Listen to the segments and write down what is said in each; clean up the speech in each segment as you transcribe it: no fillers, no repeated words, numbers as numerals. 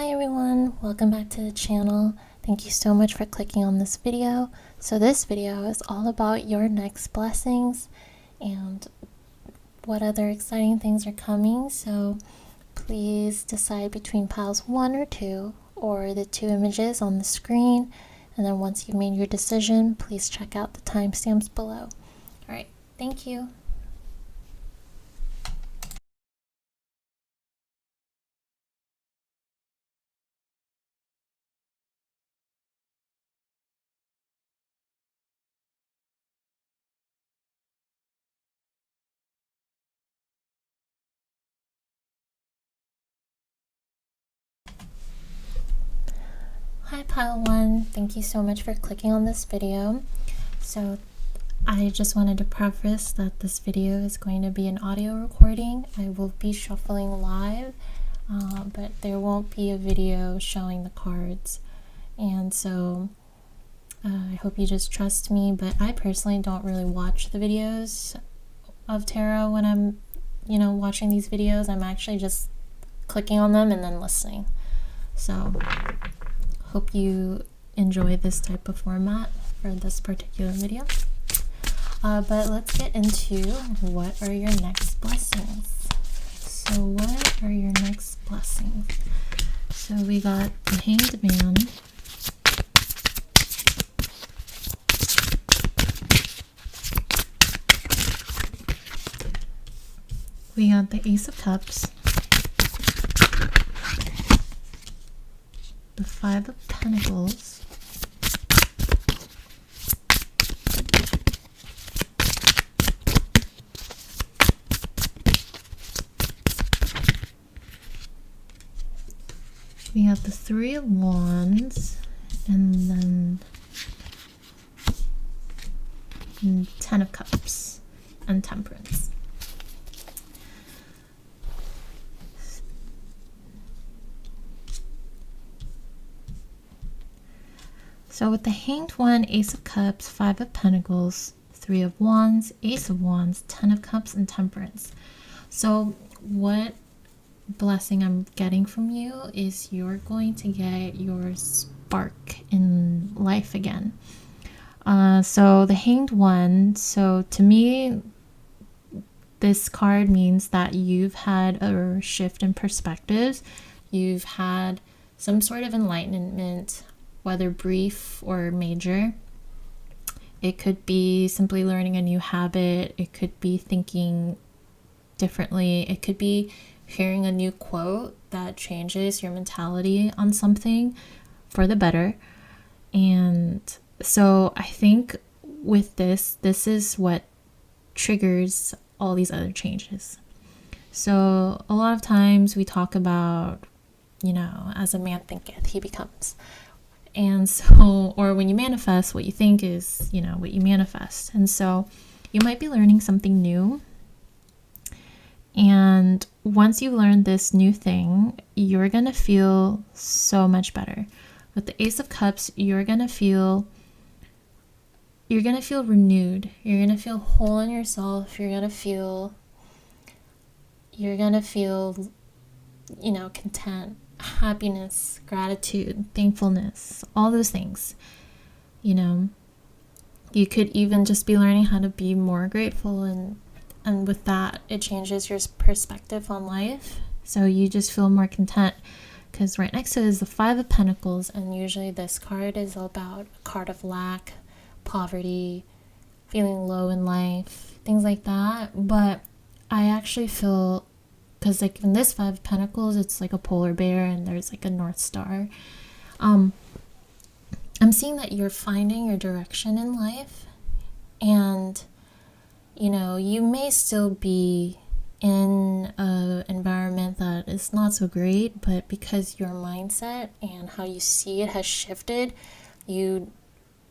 Hi everyone, welcome back to the channel. Thank you so much for clicking on this video. So this video is all about your next blessings and what other exciting things are coming. So please decide between piles 1 or 2 or the 2 images on the screen. And then once you've made your decision, please check out the timestamps below. Alright, thank you. Hi pile 1, thank you so much for clicking on this video. So I just wanted to preface that this video is going to be an audio recording. I will be shuffling live, but there won't be a video showing the cards. And so I hope you just trust me, but I personally don't really watch the videos of tarot when I'm, watching these videos. I'm actually just clicking on them and then listening. So hope you enjoy this type of format for this particular video. But let's get into what are your next blessings. So what are your next blessings? So we got the Hanged Man, we got the Ace of Cups, the Five of Pentacles, we got the Three of Wands, and then 10 of Cups and Temperance. So with the Hanged One, Ace of Cups, Five of Pentacles, Three of Wands, Ace of Wands, 10 of Cups, and Temperance. So what blessing I'm getting from you is you're going to get your spark in life again. So the Hanged One, so to me, this card means that you've had a shift in perspectives. You've had some sort of enlightenment, whether brief or major. It could be simply learning a new habit. It could be thinking differently. It could be hearing a new quote that changes your mentality on something for the better. And so I think with this is what triggers all these other changes. So a lot of times we talk about, as a man thinketh, he becomes. And so, or when you manifest, what you think is, what you manifest. And so you might be learning something new. And once you learn this new thing, you're going to feel so much better. With the Ace of Cups, you're going to feel renewed. You're going to feel whole in yourself. You're going to feel, content, happiness, gratitude, thankfulness, all those things. You could even just be learning how to be more grateful, and with that it changes your perspective on life, so you just feel more content. Because right next to it is the Five of Pentacles, and usually this card is about a card of lack, poverty, feeling low in life, things like that. But I actually feel, because like in this Five of Pentacles, it's like a polar bear and there's like a North Star. I'm seeing that you're finding your direction in life, and you may still be in an environment that is not so great, but because your mindset and how you see it has shifted, your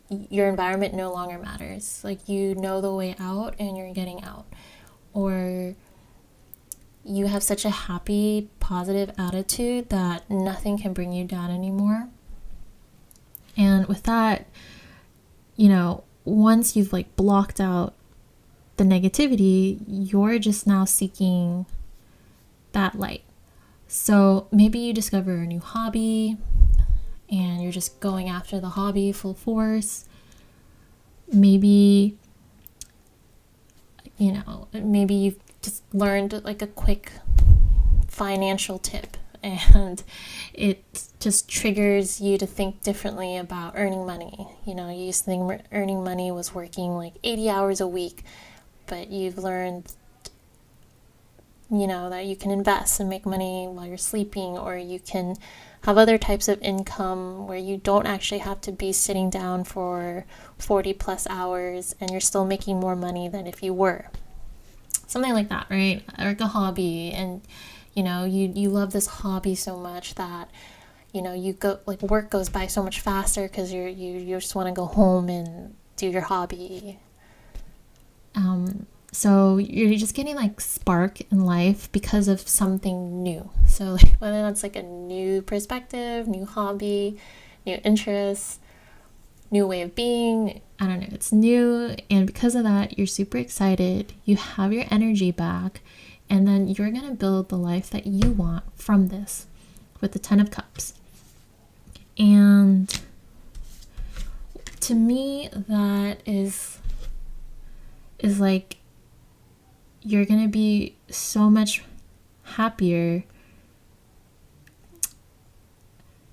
environment no longer matters. Like, you know the way out and you're getting out. Or you have such a happy, positive attitude that nothing can bring you down anymore. And with that, once you've blocked out the negativity, you're just now seeking that light. So maybe you discover a new hobby and you're just going after the hobby full force. Maybe, maybe you've just learned like a quick financial tip and it just triggers you to think differently about earning money. You used to think earning money was working like 80 hours a week, but you've learned that you can invest and make money while you're sleeping, or you can have other types of income where you don't actually have to be sitting down for 40 plus hours and you're still making more money than if you were. Something like that, right? Or like a hobby, and you love this hobby so much that you go, like, work goes by so much faster because you just want to go home and do your hobby. So you're just getting like spark in life because of something new. So like, whether that's like a new perspective, new hobby, new interests, new way of being, I don't know, it's new, and because of that you're super excited, you have your energy back, and then you're gonna build the life that you want from this with the 10 of Cups. And to me, that is like, you're gonna be so much happier.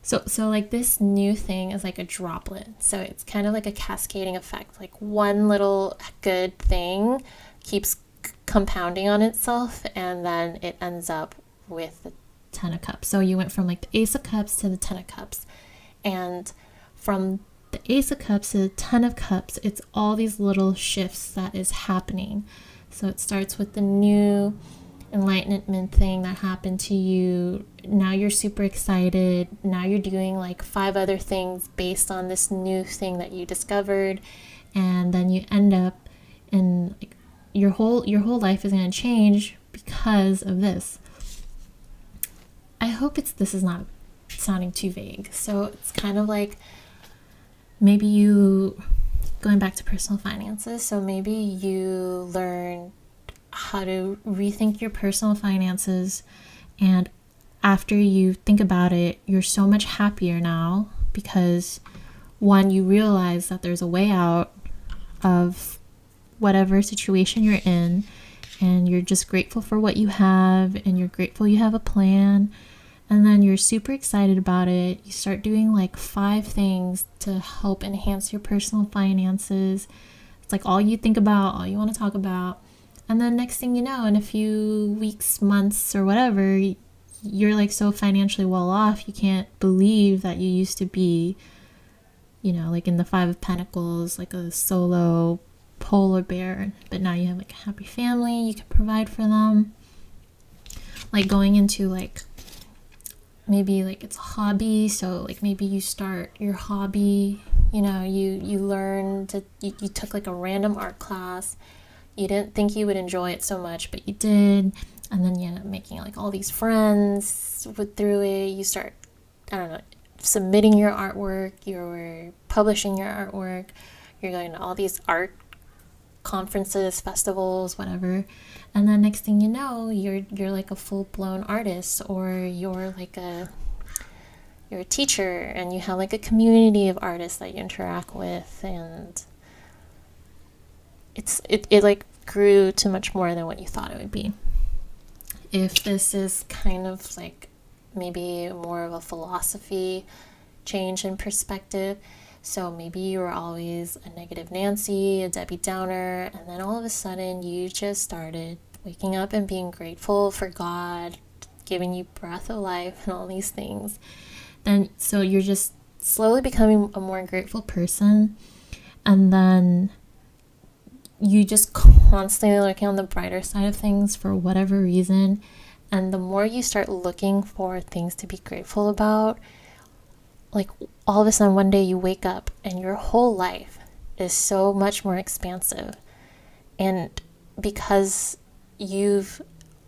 So like, this new thing is like a droplet. So it's kind of like a cascading effect. Like, one little good thing keeps compounding on itself, and then it ends up with the 10 of Cups. So you went from like the Ace of Cups to the 10 of Cups. And from the Ace of Cups to the 10 of Cups, it's all these little shifts that is happening. So it starts with the new enlightenment thing that happened to you. Now you're super excited. Now you're doing like 5 other things based on this new thing that you discovered. And then you end up in like, your whole life is going to change because of this. I hope this is not sounding too vague. So it's kind of like, maybe you, going back to personal finances, so maybe you learn how to rethink your personal finances, and after you think about it, you're so much happier now because, one, you realize that there's a way out of whatever situation you're in, and you're just grateful for what you have, and you're grateful you have a plan. And then you're super excited about it. You start doing like 5 things to help enhance your personal finances. It's like all you think about, all you want to talk about. And then next thing you know, in a few weeks, months, or whatever, you're like so financially well off, you can't believe that you used to be, like in the 5 of Pentacles, like a solo polar bear. But now you have like a happy family, you can provide for them. Like, going into like, maybe like it's a hobby, so like maybe you start your hobby, you learn to, you took like a random art class, you didn't think you would enjoy it so much, but you did, and then you end up making like all these friends through it. You start, I don't know, submitting your artwork, you're publishing your artwork, you're going to all these art conferences, festivals, whatever, and then next thing you know, you're like a full-blown artist, or you're a teacher, and you have like a community of artists that you interact with, and it like grew to much more than what you thought it would be. If this is kind of like maybe more of a philosophy change in perspective, so maybe you were always a negative Nancy, a Debbie Downer, and then all of a sudden you just started waking up and being grateful for God giving you breath of life and all these things. Then so you're just slowly becoming a more grateful person, and then you just constantly looking on the brighter side of things for whatever reason. And the more you start looking for things to be grateful about, like, all of a sudden one day you wake up and your whole life is so much more expansive. And because you've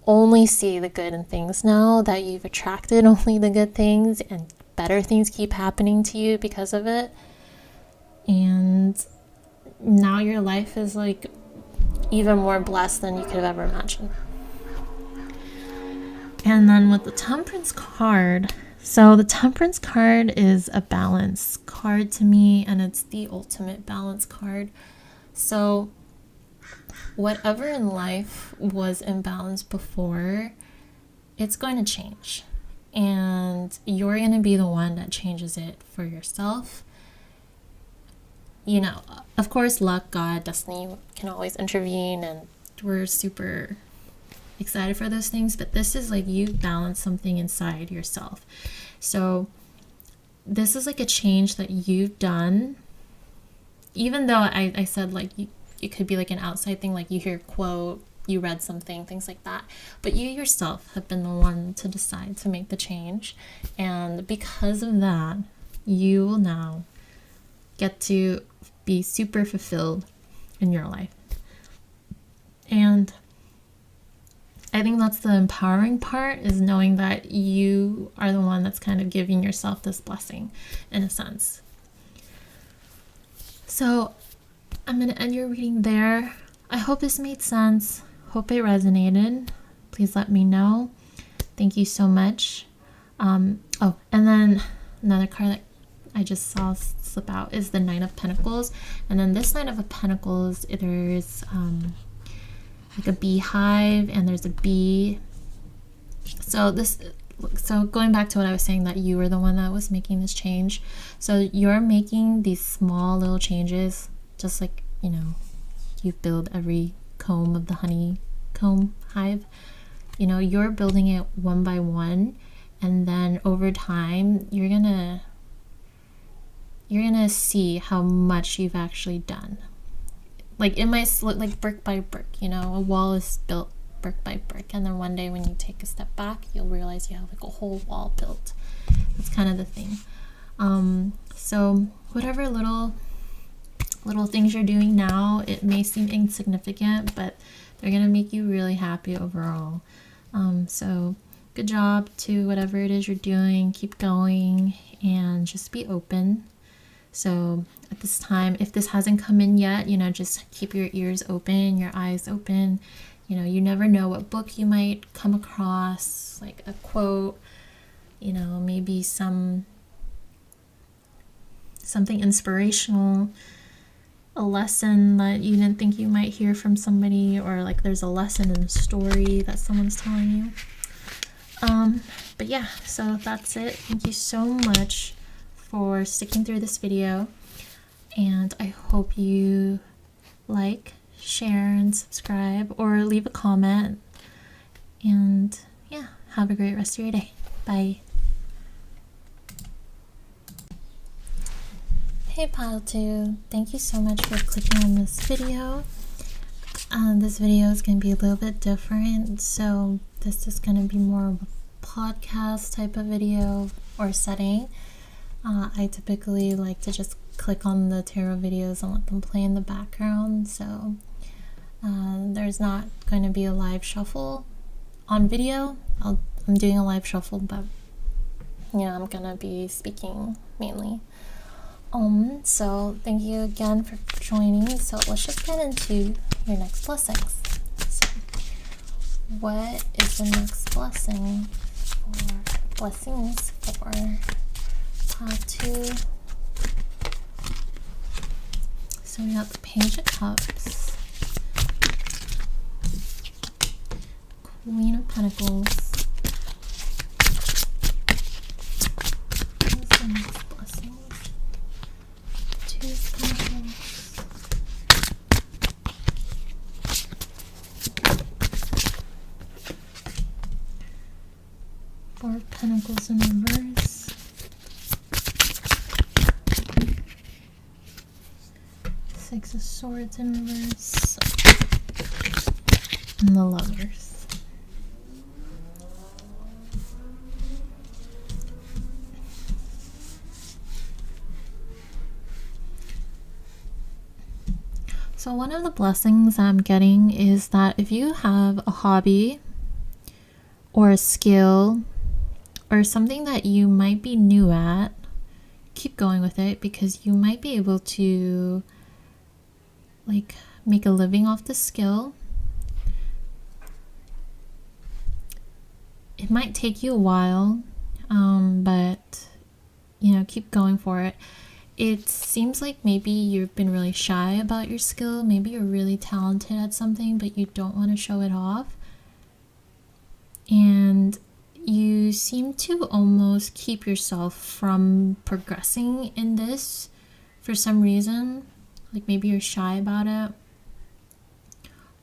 only see the good in things now, that you've attracted only the good things, and better things keep happening to you because of it. And now your life is like even more blessed than you could have ever imagined. And then with the Temperance card, so the Temperance card is a balance card to me, and it's the ultimate balance card. So whatever in life was imbalanced before, it's going to change. And you're going to be the one that changes it for yourself. You know, of course, luck, God, destiny can always intervene, and we're super excited for those things, but this is like you balance something inside yourself. So this is like a change that you've done, even though I said like it could be like an outside thing, like you hear a quote, you read something, things like that, but you yourself have been the one to decide to make the change. And because of that, you will now get to be super fulfilled in your life. And I think that's the empowering part, is knowing that you are the one that's kind of giving yourself this blessing in a sense. So I'm going to end your reading there. I hope this made sense. Hope it resonated. Please let me know. Thank you so much. And then another card that I just saw slip out is the Nine of Pentacles. And then this Nine of Pentacles, there's like a beehive and there's a bee. So going back to what I was saying, that you were the one that was making this change. So you're making these small little changes, just like, you know, you build every comb of the honeycomb hive. You know, you're building it one by one, and then over time you're gonna see how much you've actually done. Like it might look like brick by brick, you know, a wall is built brick by brick, and then one day when you take a step back, you'll realize you have like a whole wall built. That's kind of the thing. So whatever little things you're doing now, it may seem insignificant, but they're gonna make you really happy overall. So good job to whatever it is you're doing. Keep going and just be open. So at this time, if this hasn't come in yet, you know, just keep your ears open, your eyes open. You know, you never know what book you might come across, like a quote, you know, maybe something inspirational, a lesson that you didn't think you might hear from somebody, or like there's a lesson in a story that someone's telling you. But yeah, so that's it. Thank you so much for sticking through this video, and I hope you like, share, and subscribe, or leave a comment. And yeah, have a great rest of your day. Bye. Hey Pile 2, thank you so much for clicking on this video. This video is going to be a little bit different, so this is going to be more of a podcast type of video or setting. I typically like to just click on the tarot videos and let them play in the background, so there's not going to be a live shuffle on video. I'm doing a live shuffle, but yeah, I'm going to be speaking mainly. So thank you again for joining. So let's just get into your next blessings. So what is the next blessings for pile 2? So we got the Page of Cups, Queen of Pentacles. What is the next blessing? Two of Pentacles. Four of Pentacles in reverse. Six of Swords in reverse. And the Lovers. So one of the blessings I'm getting is that if you have a hobby or a skill or something that you might be new at, keep going with it, because you might be able to like make a living off the skill. it might take you a while, but keep going for it. It seems like maybe you've been really shy about your skill. Maybe you're really talented at something, but you don't want to show it off. And you seem to almost keep yourself from progressing in this for some reason. Like maybe you're shy about it,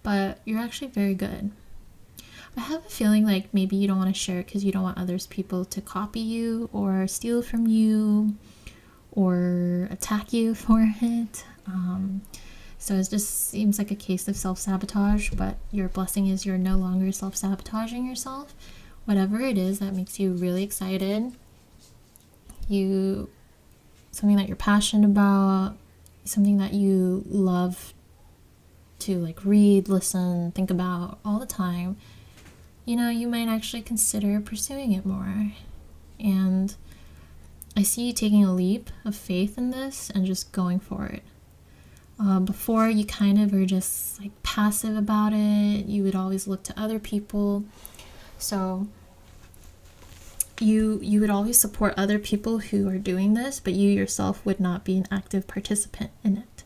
but you're actually very good. I have a feeling like maybe you don't want to share it because you don't want others people to copy you or steal from you or attack you for it. So it just seems like a case of self-sabotage, but your blessing is you're no longer self-sabotaging yourself. Whatever it is that makes you really excited, something that you're passionate about, something that you love to like read, listen, think about all the time, you might actually consider pursuing it more. And I see you taking a leap of faith in this and just going for it. Before, you kind of were just like passive about it. You would always look to other people. So you would always support other people who are doing this, but you yourself would not be an active participant in it.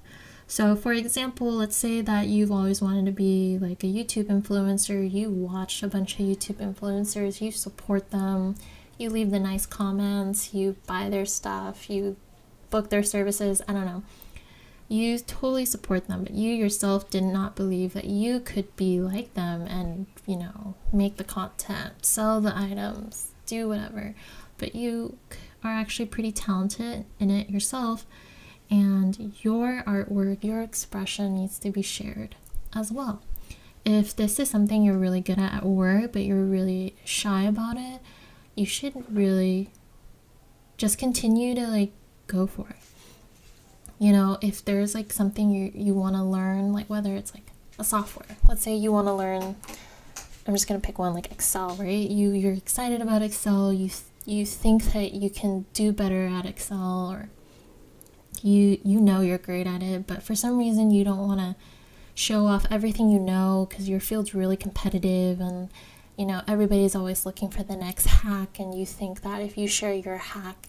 So for example, let's say that you've always wanted to be like a YouTube influencer. You watch a bunch of YouTube influencers, you support them, you leave the nice comments, you buy their stuff, you book their services, I don't know. You totally support them, but you yourself did not believe that you could be like them and, make the content, sell the items, do whatever. But you are actually pretty talented in it yourself, and your artwork, your expression needs to be shared as well. If this is something you're really good at work, but you're really shy about it, you should really just continue to like go for it. If there's like something you want to learn, like whether it's like a software, let's say you want to learn, I'm just going to pick one, like Excel, right? You're excited about Excel, you think that you can do better at Excel, or you know you're great at it, but for some reason you don't want to show off everything you know because your field's really competitive, and everybody's always looking for the next hack, and you think that if you share your hack,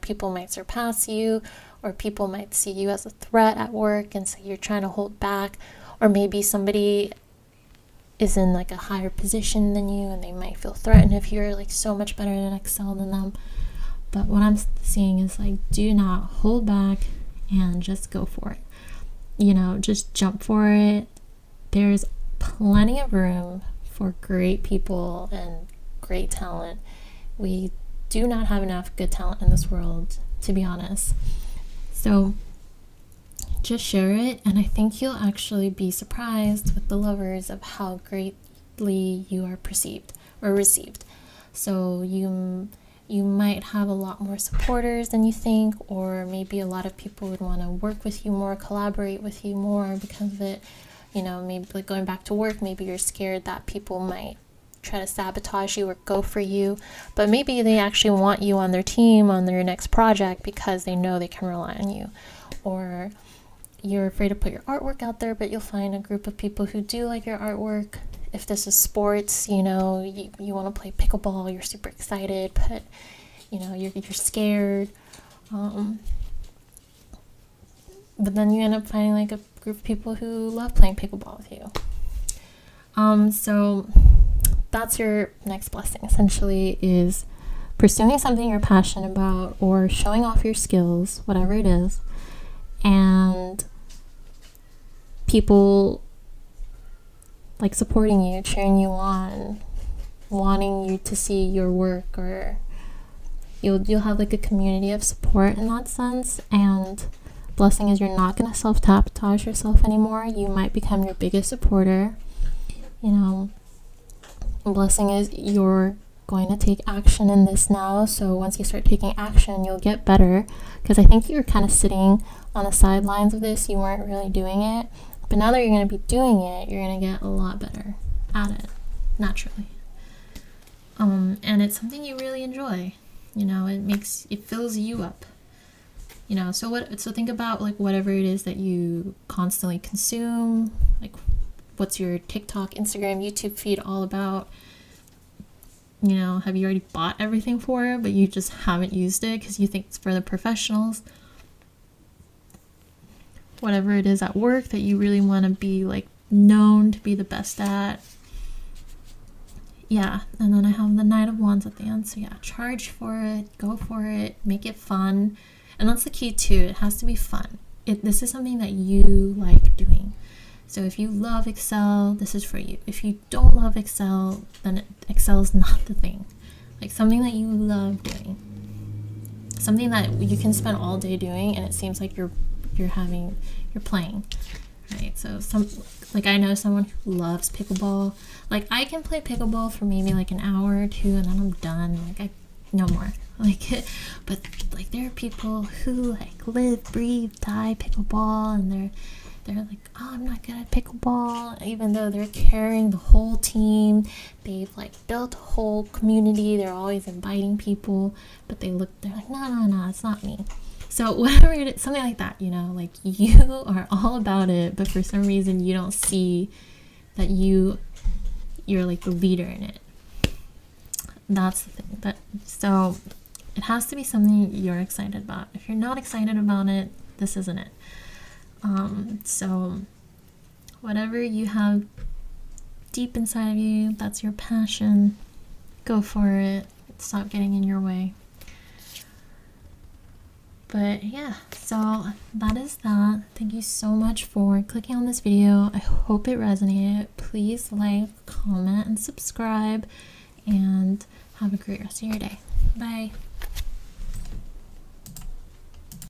people might surpass you, or people might see you as a threat at work, and so you're trying to hold back. Or maybe somebody is in like a higher position than you, and they might feel threatened if you're like so much better at Excel than them. But what I'm seeing is like, do not hold back and just go for it. Just jump for it. There's plenty of room for great people and great talent. We do not have enough good talent in this world, to be honest. So just share it, and I think you'll actually be surprised with the lovers of how greatly you are perceived or received. So you might have a lot more supporters than you think, or maybe a lot of people would want to work with you more, collaborate with you more because of it. Maybe like going back to work, maybe you're scared that people might try to sabotage you or go for you, but maybe they actually want you on their team on their next project because they know they can rely on you. Or you're afraid to put your artwork out there, but you'll find a group of people who do like your artwork. If this is sports, you want to play pickleball, you're super excited, but you're scared, but then you end up finding like a group of people who love playing pickleball with you. So that's your next blessing, essentially, is pursuing something you're passionate about or showing off your skills, whatever it is, and people like supporting you, cheering you on, wanting you to see your work, or you'll have like a community of support in that sense. And blessing is you're not going to self-sabotage yourself anymore. You might become your biggest supporter. Blessing is you're going to take action in this now. So once you start taking action, you'll get better, because I think you were kind of sitting on the sidelines of this. You weren't really doing it, but now that you're going to be doing it, you're going to get a lot better at it naturally. And it's something you really enjoy. It fills you up. So think about like whatever it is that you constantly consume, like what's your TikTok, Instagram, YouTube feed all about. You know, have you already bought everything for it, but you just haven't used it because you think it's for the professionals? Whatever it is at work that you really want to be like known to be the best at. Yeah, and then I have the Knight of Wands at the end. So yeah, charge for it, go for it, make it fun. And that's the key too. It has to be fun. This is something that you like doing. So if you love Excel, this is for you. If you don't love Excel, then Excel is not the thing. Like something that you love doing. Something that you can spend all day doing and it seems like you're playing. Right? So like I know someone who loves pickleball. Like I can play pickleball for maybe like an hour or two and then I'm done. Like no more. Like but like there are people who like live, breathe, die pickleball, and they're like, oh, I'm not good at pickleball, even though they're carrying the whole team. They've like built a whole community. They're always inviting people, but they're like, no, it's not me. So whatever it is, something like that, you know, like you are all about it, but for some reason you don't see that you're like the leader in it. That's the thing. So it has to be something you're excited about. If you're not excited about it, this isn't it. So whatever you have deep inside of you, that's your passion, go for it. Stop getting in your way. But yeah, so that is that. Thank you so much for clicking on this video. I hope it resonated. Please like, comment, and subscribe, and have a great rest of your day. Bye.